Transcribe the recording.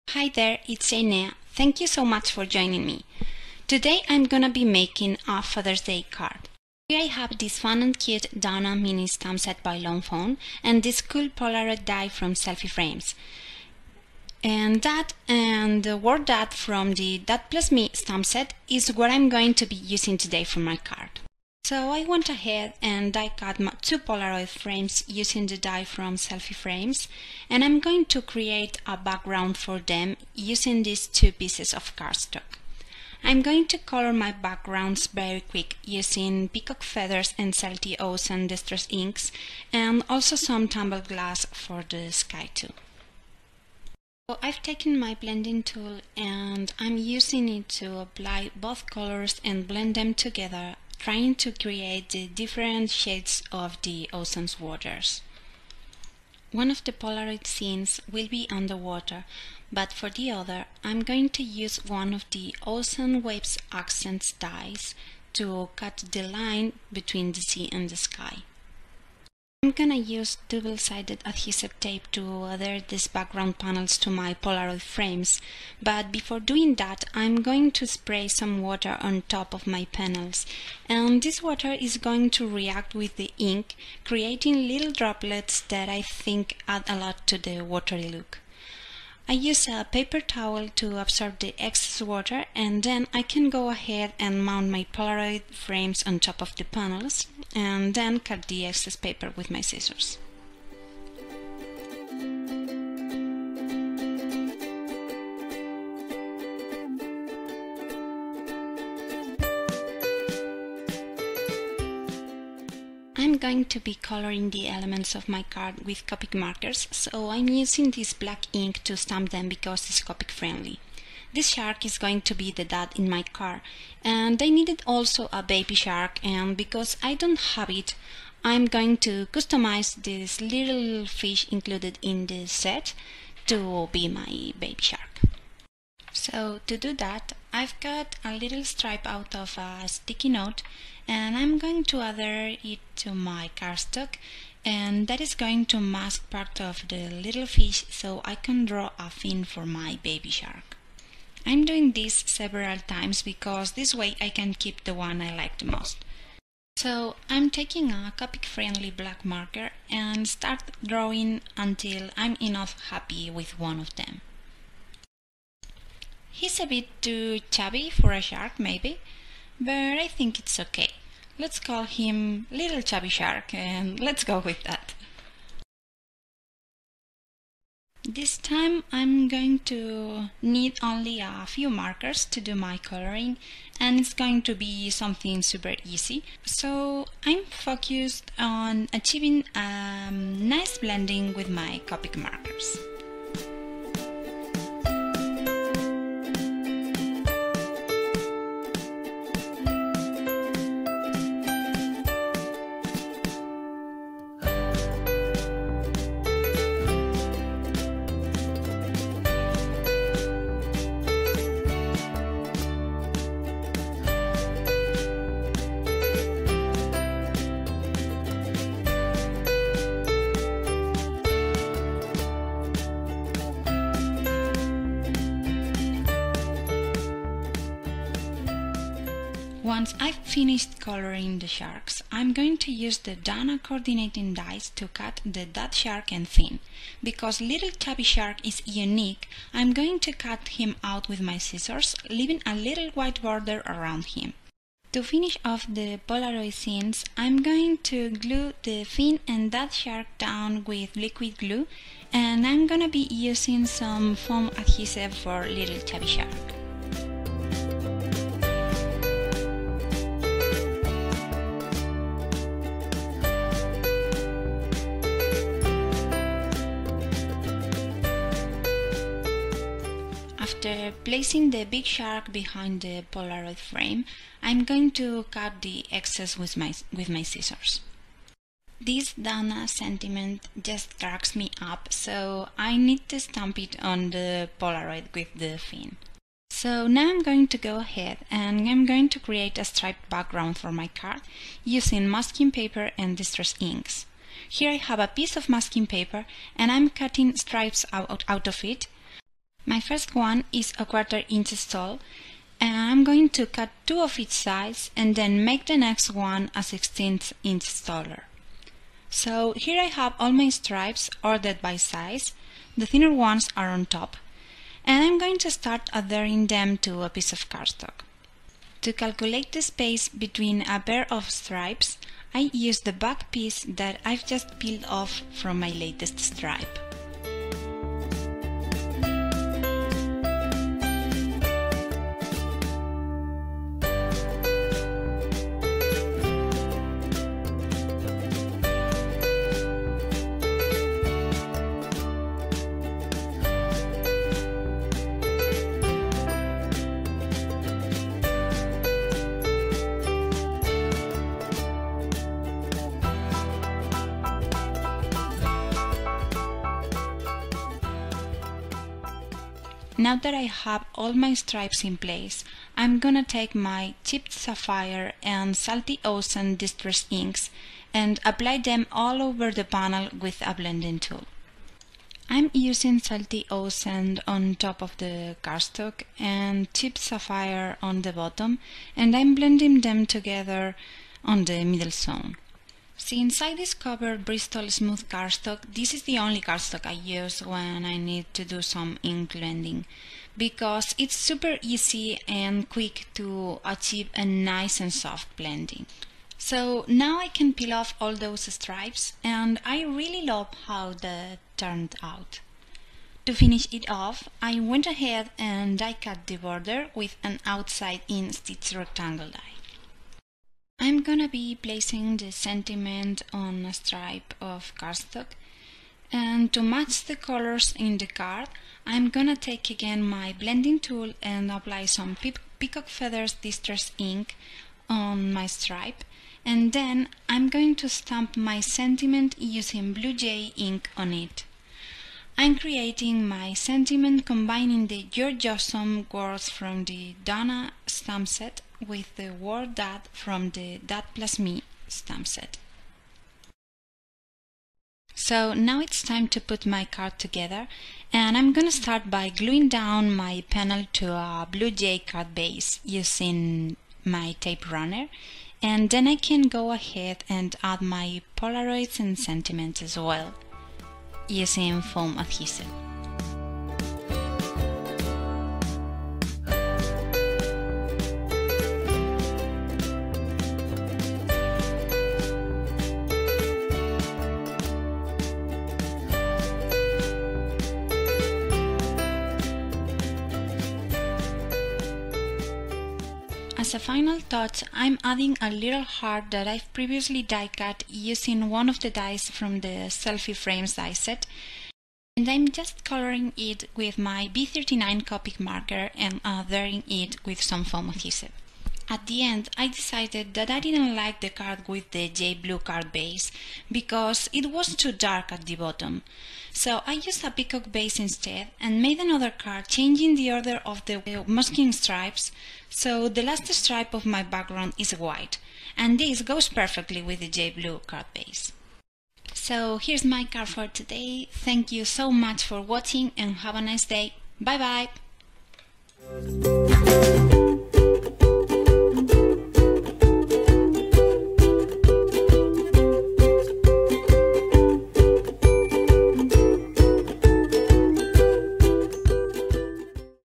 Hi there, it's Enea. Thank you so much for joining me. Today I'm gonna be making a Father's Day card. Here I have this fun and cute Duh-nuh mini stamp set by Lawnfawn and this cool polaroid die from Selfie Frames. And the word that from the That Plus Me stamp set is what I'm going to be using today for my card. So I went ahead and die cut my 2 polaroid frames using the die from Selfie Frames, and I'm going to create a background for them using these 2 pieces of cardstock. I'm going to color my backgrounds very quick using peacock feathers and Celtic O's and distress inks, and also some tumbled glass for the sky too. So I've taken my blending tool and I'm using it to apply both colors and blend them together, trying to create the different shades of the ocean's waters. One of the Polaroid scenes will be underwater, but for the other I'm going to use one of the Ocean Waves Accents dies to cut the line between the sea and the sky. I'm gonna use double-sided adhesive tape to adhere these background panels to my Polaroid frames, but before doing that I'm going to spray some water on top of my panels, and this water is going to react with the ink, creating little droplets that I think add a lot to the watery look. I use a paper towel to absorb the excess water, and then I can go ahead and mount my Polaroid frames on top of the panels and then cut the excess paper with my scissors. I'm going to be coloring the elements of my card with Copic markers, so I'm using this black ink to stamp them because it's Copic friendly. This shark is going to be the dad in my card, and I needed also a baby shark, and because I don't have it, I'm going to customize this little fish included in the set to be my baby shark. So to do that, I've got a little stripe out of a sticky note and I'm going to adhere it to my cardstock, and that is going to mask part of the little fish so I can draw a fin for my baby shark. I'm doing this several times because this way I can keep the one I like the most. So I'm taking a Copic friendly black marker and start drawing until I'm enough happy with one of them. He's a bit too chubby for a shark maybe, but I think it's okay. Let's call him Little Chubby Shark and let's go with that. This time I'm going to need only a few markers to do my coloring, and it's going to be something super easy. So I'm focused on achieving a nice blending with my Copic markers. Once I've finished coloring the sharks, I'm going to use the Duh-nuh coordinating dies to cut the dad shark and fin. Because Little Chubby Shark is unique, I'm going to cut him out with my scissors, leaving a little white border around him. To finish off the Polaroid scenes, I'm going to glue the fin and dad shark down with liquid glue, and I'm gonna be using some foam adhesive for Little Chubby Shark. After placing the big shark behind the Polaroid frame, I'm going to cut the excess with my scissors. This Duh-nuh sentiment just cracks me up, so I need to stamp it on the Polaroid with the fin. So now I'm going to go ahead and I'm going to create a striped background for my card using masking paper and distress inks. Here I have a piece of masking paper and I'm cutting stripes out of it. My first one is a 1/4 inch tall and I'm going to cut 2 of each size and then make the next one a 1/16 inch taller. So here I have all my stripes ordered by size. The thinner ones are on top. And I'm going to start adhering them to a piece of cardstock. To calculate the space between a pair of stripes, I use the back piece that I've just peeled off from my latest stripe. Now that I have all my stripes in place, I'm gonna take my chipped sapphire and salty ocean distress inks and apply them all over the panel with a blending tool. I'm using salty ocean on top of the cardstock and chipped sapphire on the bottom, and I'm blending them together on the middle zone. Since I discovered Bristol smooth cardstock, this is the only cardstock I use when I need to do some ink blending, because it's super easy and quick to achieve a nice and soft blending. So now I can peel off all those stripes, and I really love how that turned out. To finish it off, I went ahead and die cut the border with an outside-in stitch rectangle die. I'm gonna be placing the sentiment on a stripe of cardstock, and to match the colors in the card, I'm gonna take again my blending tool and apply some peacock feathers distress ink on my stripe, and then I'm going to stamp my sentiment using Blue Jay ink on it. I'm creating my sentiment combining the George Awesome words from the Duh-nuh stamp set with the word Dad from the Dad Plus Me stamp set. So now it's time to put my card together, and I'm gonna start by gluing down my panel to a Blue Jay card base using my tape runner, and then I can go ahead and add my polaroids and sentiments as well using foam adhesive. As a final touch, I'm adding a little heart that I've previously die cut using one of the dies from the selfie frames die set, and I'm just coloring it with my B39 Copic marker and adhering it with some foam adhesive. At the end, I decided that I didn't like the card with the J blue card base because it was too dark at the bottom. So I used a peacock base instead and made another card changing the order of the masking stripes, so the last stripe of my background is white, and this goes perfectly with the J blue card base. So here's my card for today. Thank you so much for watching and have a nice day. Bye bye!